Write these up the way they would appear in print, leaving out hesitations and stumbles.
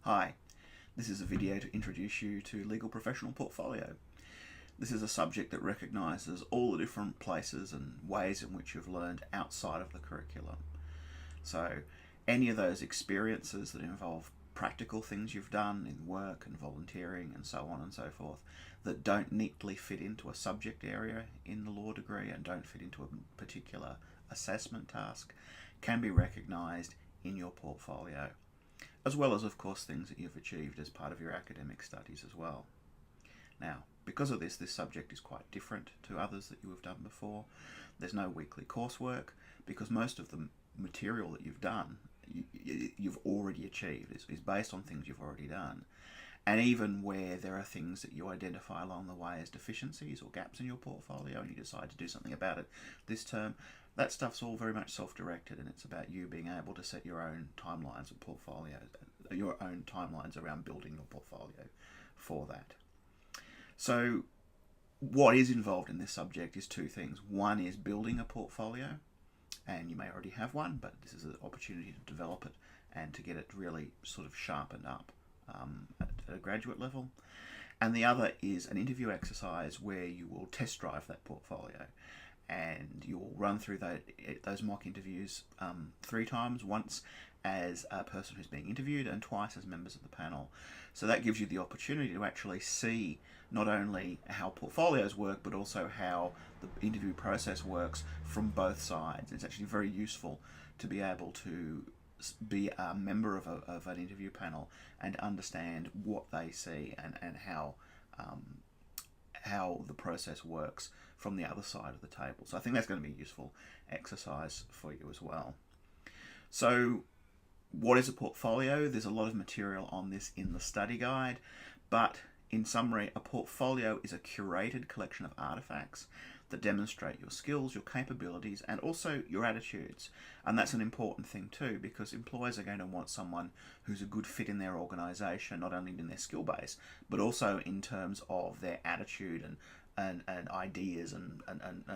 Hi, this is a video to introduce you to Legal Professional Portfolio. This is a subject that recognises all the different places and ways in which you've learned outside of the curriculum. So any of those experiences that involve practical things you've done in work and volunteering and so on and so forth that don't neatly fit into a subject area in the law degree and don't fit into a particular assessment task can be recognised in your portfolio, as well as, of course, things that you've achieved as part of your academic studies as well. Now, because of this subject is quite different to others that you have done before. There's no weekly coursework because most of the material that you've done, you've already achieved, is based on things you've already done. And even where there are things that you identify along the way as deficiencies or gaps in your portfolio and you decide to do something about it this term, that stuff's all very much self-directed, and it's about you being able to set your own timelines of portfolio, your own timelines around building your portfolio for that. So what is involved in this subject is two things. One is building a portfolio, and you may already have one, but this is an opportunity to develop it and to get it really sort of sharpened up at a graduate level. And the other is an interview exercise where you will test drive that portfolio, and you will run through those mock interviews 3 times, once as a person who's being interviewed and twice as members of the panel. So that gives you the opportunity to actually see not only how portfolios work, but also how the interview process works from both sides. It's actually very useful to be able to be a member of an interview panel and understand what they see and how the process works from the other side of the table. So I think that's going to be a useful exercise for you as well. So what is a portfolio? There's a lot of material on this in the study guide, but in summary, a portfolio is a curated collection of artifacts that demonstrate your skills, your capabilities, and also your attitudes. And that's an important thing too, because employers are going to want someone who's a good fit in their organisation, not only in their skill base, but also in terms of their attitude and ideas and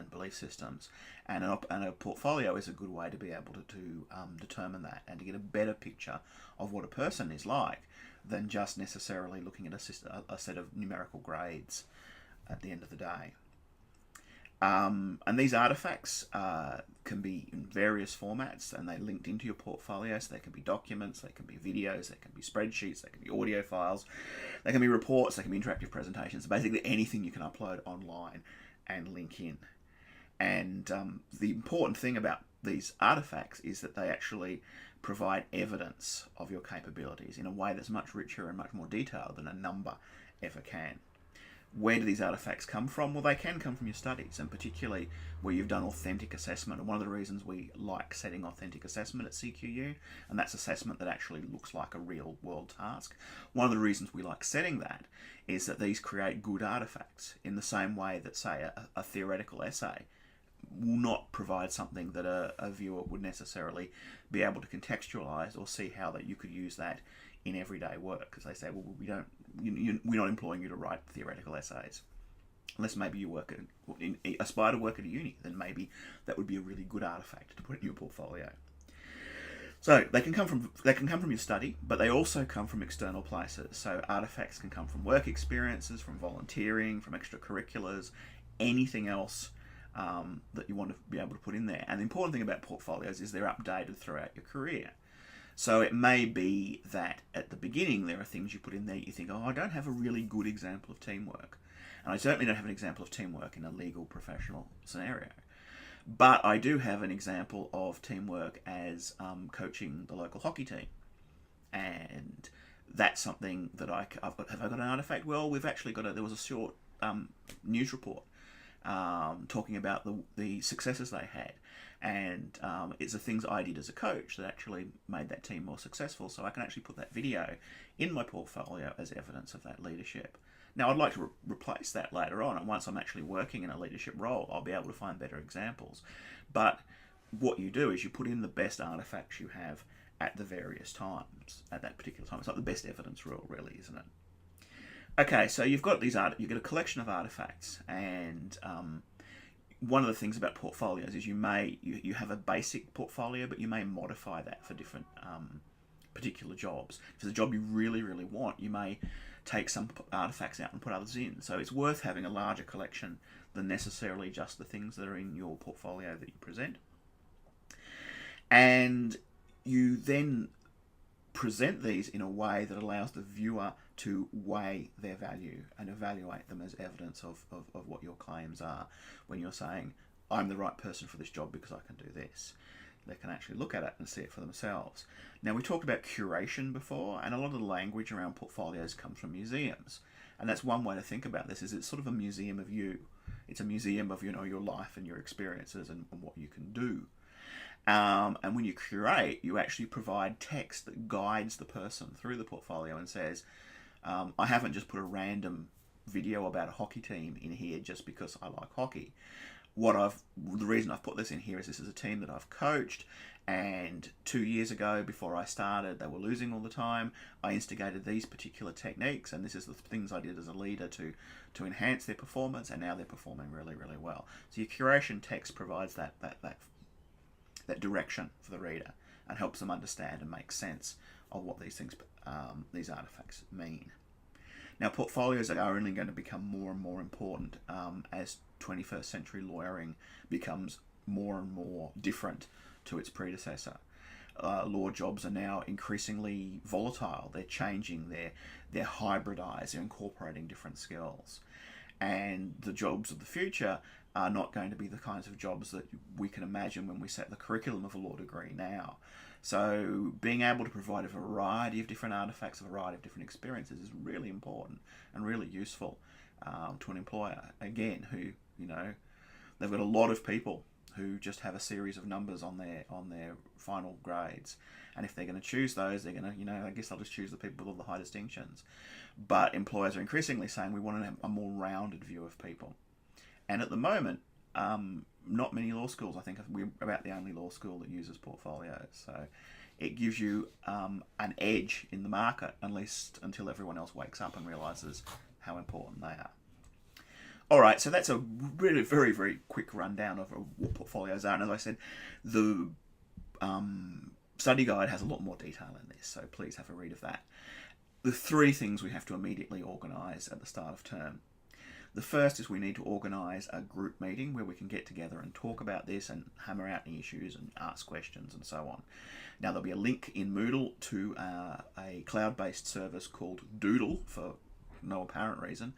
belief systems. And a portfolio is a good way to be able to determine that and to get a better picture of what a person is like than just necessarily looking at a set of numerical grades at the end of the day. And these artifacts can be in various formats, and they're linked into your portfolio. So they can be documents, they can be videos, they can be spreadsheets, they can be audio files, they can be reports, they can be interactive presentations. Basically anything you can upload online and link in. And the important thing about these artifacts is that they actually provide evidence of your capabilities in a way that's much richer and much more detailed than a number ever can. Where do these artifacts come from? Well, they can come from your studies, and particularly where you've done authentic assessment. And one of the reasons we like setting authentic assessment at CQU, and that's assessment that actually looks like a real world task. One of the reasons we like setting that is that these create good artifacts in the same way that, say, a theoretical essay will not provide something that a viewer would necessarily be able to contextualize or see how that you could use that in everyday work, because they say, well, we're not employing you to write theoretical essays, unless maybe you aspire to work at a uni. Then maybe that would be a really good artifact to put in your portfolio. So they can come from your study, but they also come from external places. So artifacts can come from work experiences, from volunteering, from extracurriculars, anything else that you want to be able to put in there. And the important thing about portfolios is they're updated throughout your career. So it may be that at the beginning there are things you put in there you think, oh, I don't have a really good example of teamwork. And I certainly don't have an example of teamwork in a legal professional scenario. But I do have an example of teamwork as coaching the local hockey team. And that's something that have I got an artifact? Well, we've actually there was a short news report talking about the successes they had. And it's the things I did as a coach that actually made that team more successful. So I can actually put that video in my portfolio as evidence of that leadership. Now, I'd like to replace that later on, and once I'm actually working in a leadership role, I'll be able to find better examples. But what you do is you put in the best artifacts you have at the various times, at that particular time. It's like the best evidence rule, really, isn't it? Okay, so you've got you've got a collection of artifacts, and one of the things about portfolios is you have a basic portfolio, but you may modify that for different particular jobs. If it's a job you really, really want, you may take some artifacts out and put others in. So it's worth having a larger collection than necessarily just the things that are in your portfolio that you present. And you then present these in a way that allows the viewer to weigh their value and evaluate them as evidence of what your claims are. When you're saying, I'm the right person for this job because I can do this, they can actually look at it and see it for themselves. Now, we talked about curation before, and a lot of the language around portfolios comes from museums. And that's one way to think about this, is it's sort of a museum of you. It's a museum of, your life and your experiences and what you can do. And when you curate, you actually provide text that guides the person through the portfolio and says, I haven't just put a random video about a hockey team in here just because I like hockey. The reason I've put this in here is this is a team that I've coached, and 2 years ago, before I started, they were losing all the time. I instigated these particular techniques, and this is the things I did as a leader to enhance their performance, and now they're performing really, really well. So your curation text provides that direction for the reader and helps them understand and make sense of what these things, these artifacts mean. Now, portfolios are only going to become more and more important as 21st century lawyering becomes more and more different to its predecessor. Law jobs are now increasingly volatile. They're changing, they're hybridized, they're incorporating different skills. And the jobs of the future are not going to be the kinds of jobs that we can imagine when we set the curriculum of a law degree now. So being able to provide a variety of different artifacts, a variety of different experiences is really important and really useful to an employer, again, who, they've got a lot of people who just have a series of numbers on their final grades. And if they're going to choose those, they're going to, I guess they'll just choose the people with all the high distinctions. But employers are increasingly saying we want to have a more rounded view of people. And at the moment, not many law schools, I think we're about the only law school that uses portfolios. So it gives you an edge in the market, at least until everyone else wakes up and realizes how important they are. All right, so that's a really very, very quick rundown of what portfolios are. And as I said, the study guide has a lot more detail in this, so please have a read of that. The 3 things we have to immediately organise at the start of term. The first is we need to organise a group meeting where we can get together and talk about this and hammer out any issues and ask questions and so on. Now, there'll be a link in Moodle to a cloud-based service called Doodle for no apparent reason.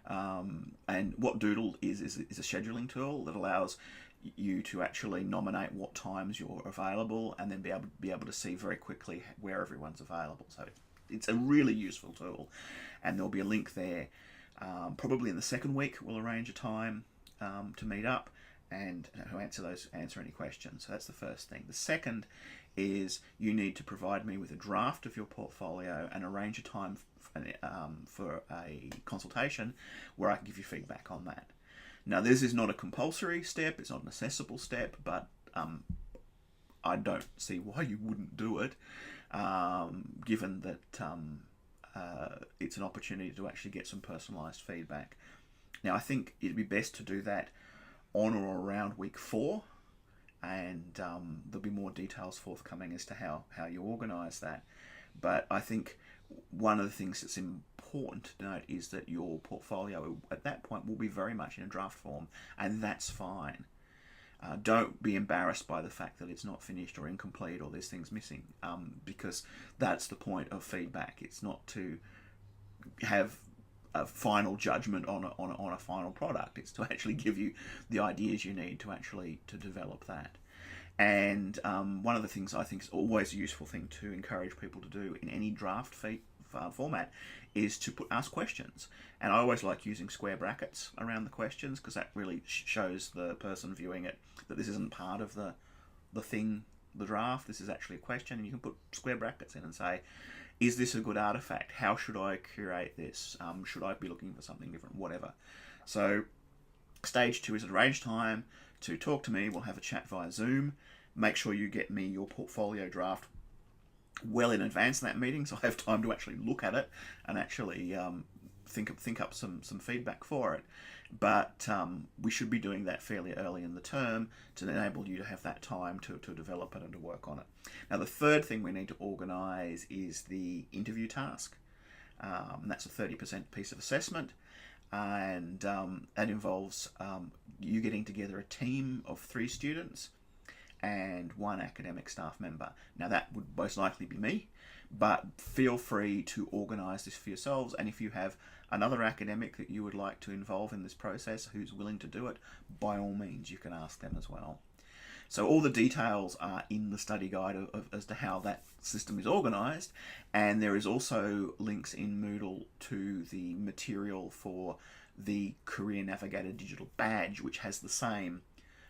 And what Doodle is a scheduling tool that allows you to actually nominate what times you're available and then be able to see very quickly where everyone's available. So it's a really useful tool, and there'll be a link there. Probably in the second week, we'll arrange a time to meet up and to answer any questions. So that's the first thing. The second is you need to provide me with a draft of your portfolio and arrange a time for a consultation where I can give you feedback on that. Now, this is not a compulsory step, it's not an accessible step, but I don't see why you wouldn't do it, given that it's an opportunity to actually get some personalised feedback. Now, I think it'd be best to do that on or around week 4, and there'll be more details forthcoming as to how you organise that. But I think one of the things that's important to note is that your portfolio at that point will be very much in a draft form, and that's fine. Don't be embarrassed by the fact that it's not finished or incomplete or there's things missing, because that's the point of feedback. It's not to have a final judgment on a final product. It's to actually give you the ideas you need to develop that. And one of the things I think is always a useful thing to encourage people to do in any draft format is to ask questions. And I always like using square brackets around the questions, because that really shows the person viewing it that this isn't part of the draft. This is actually a question, and you can put square brackets in and say, is this a good artifact? How should I curate this? Should I be looking for something different? Whatever. So stage 2 is arrange time to talk to me. We'll have a chat via Zoom. Make sure you get me your portfolio draft well in advance of that meeting, so I have time to actually look at it and actually think up some feedback for it. But we should be doing that fairly early in the term to enable you to have that time to develop it and to work on it. Now, the third thing we need to organise is the interview task. And that's a 30% piece of assessment. And that involves you getting together a team of 3 students and 1 academic staff member. Now, that would most likely be me, but feel free to organise this for yourselves. And if you have another academic that you would like to involve in this process who's willing to do it, by all means, you can ask them as well. So all the details are in the study guide as to how that system is organised, and there is also links in Moodle to the material for the Career Navigator digital badge, which has the same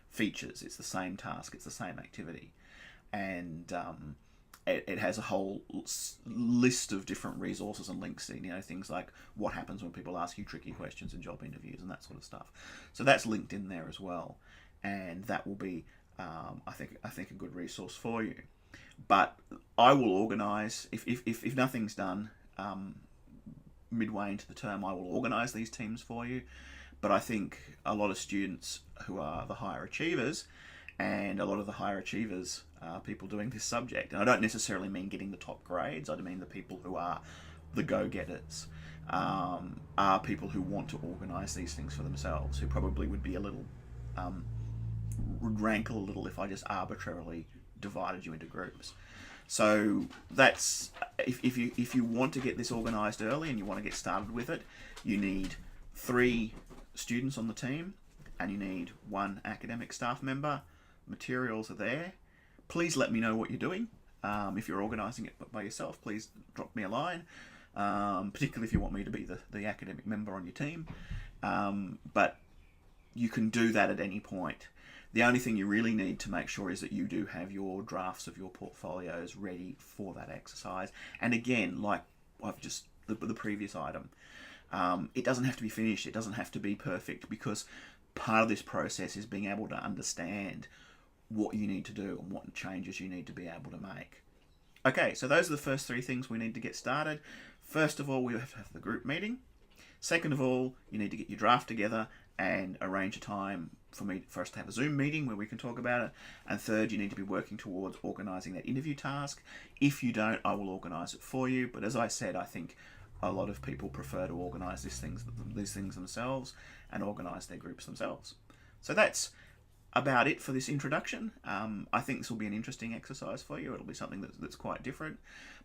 features. It's the same task, it's the same activity, and it has a whole list of different resources and links, things like what happens when people ask you tricky questions in job interviews and that sort of stuff. So that's linked in there as well, and that will be I think a good resource for you. But I will organise, if nothing's done midway into the term, I will organise these teams for you. But I think a lot of students who are the higher achievers, and a lot of the higher achievers are people doing this subject, and I don't necessarily mean getting the top grades, I mean the people who are the go-getters, are people who want to organise these things for themselves, who probably would be a little would rankle a little if I just arbitrarily divided you into groups. So that's if you want to get this organised early and you want to get started with it, you need 3 students on the team and you need 1 academic staff member. Materials are there. Please let me know what you're doing. If you're organising it by yourself, please drop me a line, particularly if you want me to be the academic member on your team. But you can do that at any point. The only thing you really need to make sure is that you do have your drafts of your portfolios ready for that exercise. And again, like I've just the previous item, it doesn't have to be finished. It doesn't have to be perfect, because part of this process is being able to understand what you need to do and what changes you need to be able to make. Okay, so those are the first 3 things we need to get started. First of all, we have to have the group meeting. Second of all, you need to get your draft together and arrange a time for us to have a Zoom meeting where we can talk about it. And third, you need to be working towards organising that interview task. If you don't, I will organise it for you. But as I said, I think a lot of people prefer to organise these things themselves and organise their groups themselves. So that's about it for this introduction. I think this will be an interesting exercise for you. It'll be something that's quite different.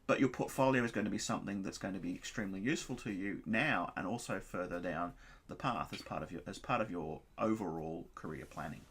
But your portfolio is going to be something that's going to be extremely useful to you now and also further down the path as part of your overall career planning.